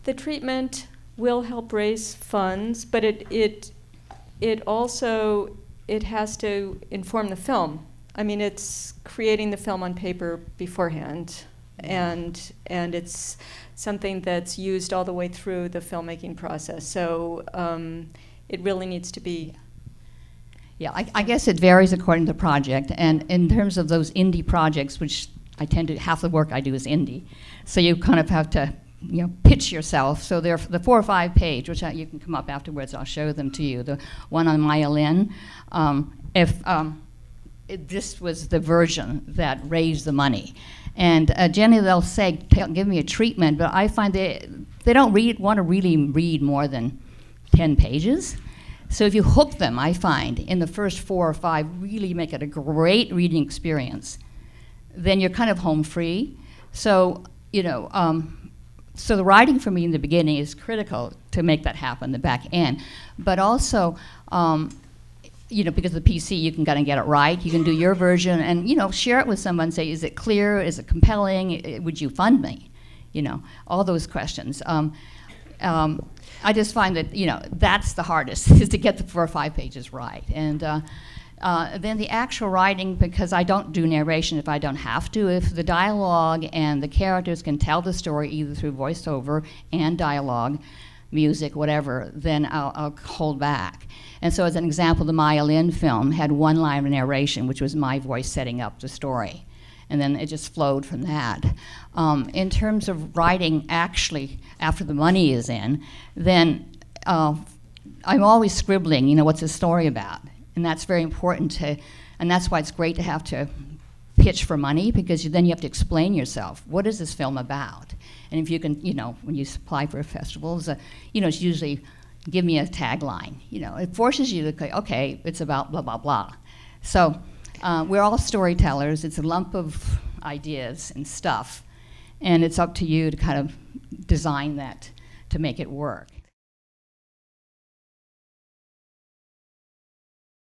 The treatment will help raise funds, but it also has to inform the film. I mean, it's creating the film on paper beforehand, and it's something that's used all the way through the filmmaking process. So it really needs to be. Yeah, I guess it varies according to the project, and in terms of those indie projects, which I tend to, half the work I do is indie, so you kind of have to, you know, pitch yourself. So they're the 4 or 5 page, which you can come up afterwards, I'll show them to you. The one on myelin, this was the version that raised the money. And generally they'll say, give me a treatment, but I find they don't want to really read more than 10 pages. So if you hook them, I find, in the first 4 or 5, really make it a great reading experience, then you're kind of home free. So, you know, so the writing for me in the beginning is critical to make that happen, the back end. But also, you know, because of the PC, you can kind of get it right. You can do your version and, you know, share it with someone, say, is it clear? Is it compelling? Would you fund me? You know, all those questions. I just find that, you know, that's the hardest, is to get the 4 or 5 pages right. And then the actual writing, because I don't do narration if I don't have to. If the dialogue and the characters can tell the story either through voiceover and dialogue, music, whatever, then I'll hold back. And so as an example, the myelin film had 1 line of narration, which was my voice setting up the story. And then it just flowed from that. In terms of writing, actually, after the money is in, then I'm always scribbling, you know, what's the story about? And that's very important to, and that's why it's great to have to pitch for money, because then you have to explain yourself. What is this film about? And if you can, you know, when you apply for festivals, you know, it's usually, give me a tagline. You know, it forces you to go, okay, it's about blah, blah, blah. So we're all storytellers. It's a lump of ideas and stuff. And it's up to you to kind of design that to make it work.